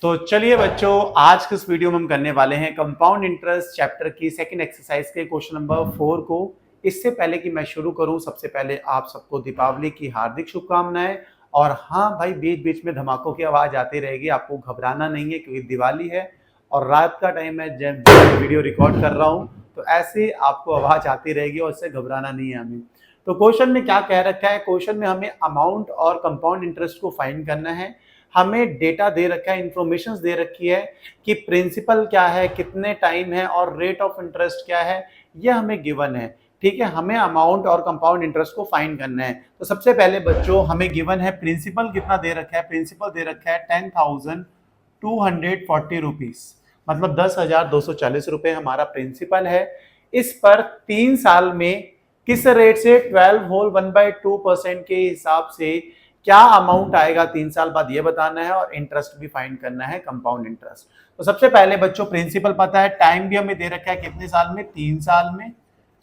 तो चलिए बच्चों, आज के इस वीडियो में हम करने वाले हैं कंपाउंड इंटरेस्ट चैप्टर की सेकंड एक्सरसाइज के क्वेश्चन नंबर 4 को। इससे पहले कि मैं शुरू करूं, सबसे पहले आप सबको दीपावली की हार्दिक शुभकामनाएं। और हाँ भाई, बीच बीच में धमाकों की आवाज आती रहेगी, आपको घबराना नहीं है क्योंकि दिवाली है और रात का टाइम है जब वीडियो रिकॉर्ड कर रहा हूँ, तो ऐसे आपको आवाज आती रहेगी और इससे घबराना नहीं है हमें। तो क्वेश्चन में क्या कह रखा है, क्वेश्चन में हमें अमाउंट और कंपाउंड इंटरेस्ट को फाइंड करना है। हमें डेटा दे रखा है, इंफॉर्मेशन दे रखी है कि प्रिंसिपल क्या है, कितने टाइम है और रेट ऑफ इंटरेस्ट क्या है, यह हमें गिवन है। ठीक है, हमें अमाउंट और कंपाउंड इंटरेस्ट को फाइंड करना है। तो सबसे पहले बच्चों, हमें गिवन है प्रिंसिपल कितना दे रखा है। प्रिंसिपल दे रखा है 10,240 रुपीज, मतलब 10,240 रुपए हमारा प्रिंसिपल है। इस पर 3 साल में किस रेट से 12 होल 1/2% के हिसाब से क्या अमाउंट आएगा 3 साल बाद, ये बताना है और इंटरेस्ट भी फाइंड करना है, कंपाउंड इंटरेस्ट। तो सबसे पहले बच्चों प्रिंसिपल पता है, टाइम भी हमें दे रखा है कितने साल में, 3 साल में।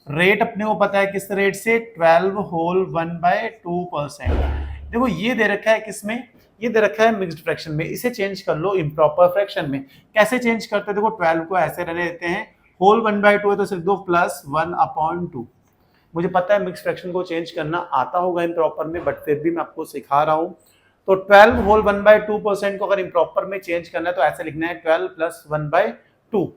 रेट अपने को पता है किस रेट से, 12 होल 1/2%। देखो ये दे रखा है किसमें, ये दे रखा है मिक्स्ड फ्रैक्शन में। इसे चेंज कर लो इम्प्रॉपर फ्रैक्शन में। कैसे चेंज करते हैं, देखो 12 को ऐसे रहने देते हैं, होल 1/2 है तो सिर्फ दो प्लस 1/2। मुझे पता है मिक्स फ्रैक्शन को चेंज करना आता होगा इम्प्रॉपर में, बट फिर भी मैं आपको सिखा रहा हूं। तो 12 होल 1/2% को अगर इम्प्रॉपर में चेंज करना है तो ऐसे लिखना है 12 प्लस 1/2।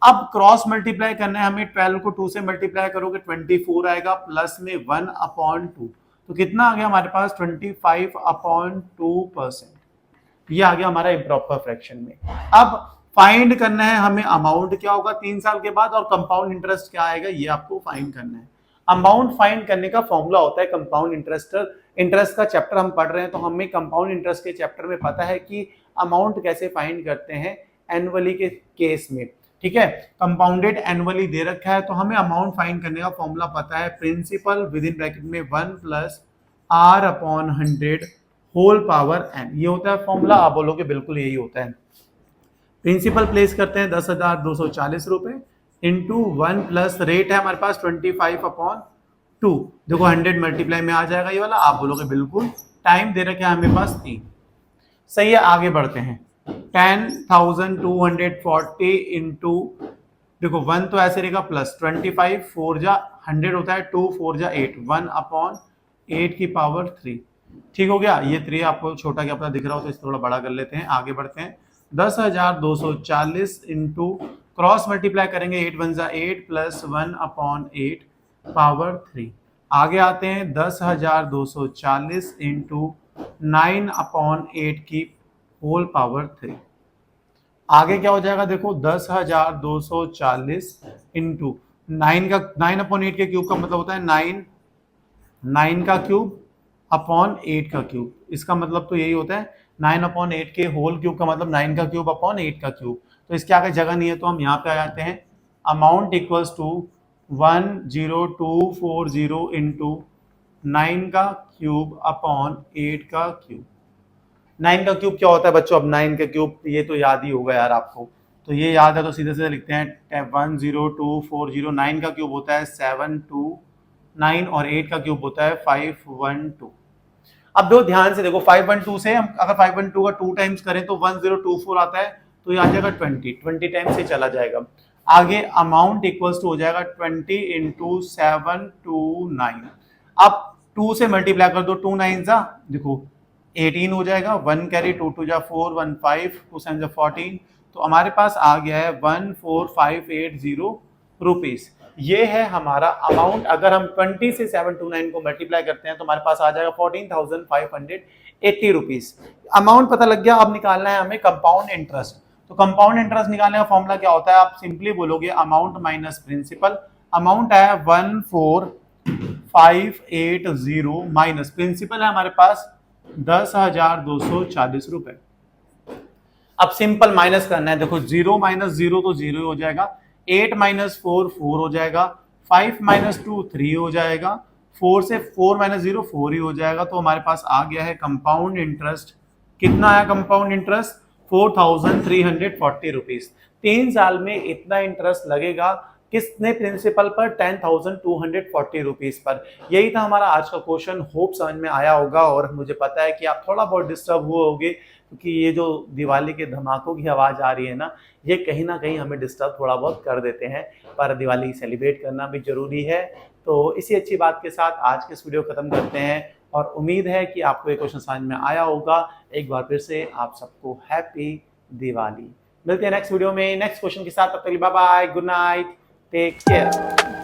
अब क्रॉस मल्टीप्लाई करना है हमें, 12 को 2 से मल्टीप्लाई करोगे 24 आएगा, प्लस में 1/2, तो कितना आ गया हमारे पास 25/2%। ये आ गया हमारा इम्प्रॉपर फ्रैक्शन में। अब फाइंड करना है हमें अमाउंट क्या होगा 3 साल के बाद और कंपाउंड इंटरेस्ट क्या आएगा, ये आपको फाइंड करना है। अमाउंट फाइंड करने का फॉर्मूला होता है कंपाउंड इंटरेस्ट। इंटरेस्ट का चैप्टर हम पढ़ रहे हैं तो हमें कंपाउंड इंटरेस्ट के चैप्टर में पता है कि अमाउंट कैसे फाइंड करते हैं एनुअली के केस में। ठीक है, कंपाउंडेड एनुअली दे रखा है तो हमें अमाउंट फाइंड करने का फॉर्मूला पता है, प्रिंसिपल विद इन ब्रैकेट में 1 plus R/100 whole power n। ये होता है फॉर्मूला, आप बोलोगे बिल्कुल यही होता है। प्रिंसिपल प्लेस करते हैं 10,240 रुपए इंटू 1 प्लस रेट है हमारे पास 25/2। देखो 100 मल्टीप्लाई में आ जाएगा ये वाला, आप बोलोगे बिल्कुल। टाइम दे रखे हैं हमें पास 3। सही है, आगे बढ़ते हैं। 10,240 इंटू, देखो 1 तो ऐसे रहेगा प्लस 25, 4 जा 100 होता है, 2 4 जा 8, 1/8 की पावर 3। ठीक हो गया, ये 3 आपको छोटा क्या पता दिख रहा हो तो इसे थोड़ा बड़ा कर लेते हैं। आगे बढ़ते हैं, 10,240 इंटू क्रॉस मल्टीप्लाई करेंगे, 8 1 जा 8 प्लस 1/8 पावर 3। आगे आते हैं 10,240 इंटू 9/8 की होल पावर 3। आगे क्या हो जाएगा, देखो 10,240 इंटू 9/8 के क्यूब का मतलब होता है 9 का क्यूब अपॉन 8 का क्यूब। इसका मतलब तो यही होता है 9/8 के होल क्यूब का मतलब 9 का क्यूब अपॉन 8 का क्यूब। तो इसके आगे जगह नहीं है तो हम यहाँ पे आ जाते हैं। अमाउंट इक्वल्स टू 10240 इंटू 9 का क्यूब अपॉन 8 का क्यूब। 9 का क्यूब क्या होता है बच्चों, अब 9 का क्यूब ये तो याद ही होगा यार आपको, तो ये याद है तो सीधे सीधे लिखते हैं 10240। 9 का क्यूब होता है 729 और 8 का क्यूब होता है 512। अब दो ध्यान से देखो, 512 से हम अगर 512 का 2 टाइम्स करें तो 1024 आता है, तो ये आ जाएगा 20 टाइम्स से चला जाएगा। आगे अमाउंट इक्वल्स टू हो जाएगा 20 इंटू 729। अब 2 से मल्टीप्लाई कर दो, 2 9 जा देखो 18 हो जाएगा, 1 कैरी 2 2 जा 4 1 5 2 7 जा 14। तो हमारे पास आ गया है 14,580 रुपीज। ये है हमारा अमाउंट। अगर हम 20 से 729 को मल्टीप्लाई करते हैं तो हमारे पास आ जाएगा 14,580 रुपीज। अमाउंट पता लग गया, अब निकालना है हमें कंपाउंड इंटरेस्ट। तो कंपाउंड इंटरेस्ट निकालने का फॉर्मूला क्या होता है, आप सिंपली बोलोगे अमाउंट माइनस प्रिंसिपल। अमाउंट है 14,580 माइनस प्रिंसिपल है हमारे पास 10,240 रुपए। अब सिंपल माइनस करना है, देखो 0 माइनस 0 तो 0 हो जाएगा, 8 माइनस 4 4 हो जाएगा, 5 माइनस 2 3 हो जाएगा, 4 से 4 माइनस 0 4 ही हो जाएगा। तो हमारे पास आ गया है कंपाउंड इंटरेस्ट। कितना आया कंपाउंड इंटरेस्ट, 4,340 रुपीज। 3 साल में इतना इंटरेस्ट लगेगा किसने प्रिंसिपल पर 10,240 रुपीज पर। यही था हमारा आज का क्वेश्चन। होप समझ में आया होगा और मुझे पता है कि आप थोड़ा बहुत डिस्टर्ब हुए होंगे क्योंकि ये जो दिवाली के धमाकों की आवाज़ आ रही है ना, ये कहीं ना कहीं हमें डिस्टर्ब थोड़ा बहुत कर देते हैं, पर दिवाली सेलिब्रेट करना भी जरूरी है। तो इसी अच्छी बात के साथ आज के इस वीडियो खत्म करते हैं और उम्मीद है कि आपको ये क्वेश्चन समझ में आया होगा। एक बार फिर से आप सबको हैप्पी दिवाली। मिलते हैं नेक्स्ट वीडियो में नेक्स्ट क्वेश्चन के साथ। तब तक bye bye, good night, take care.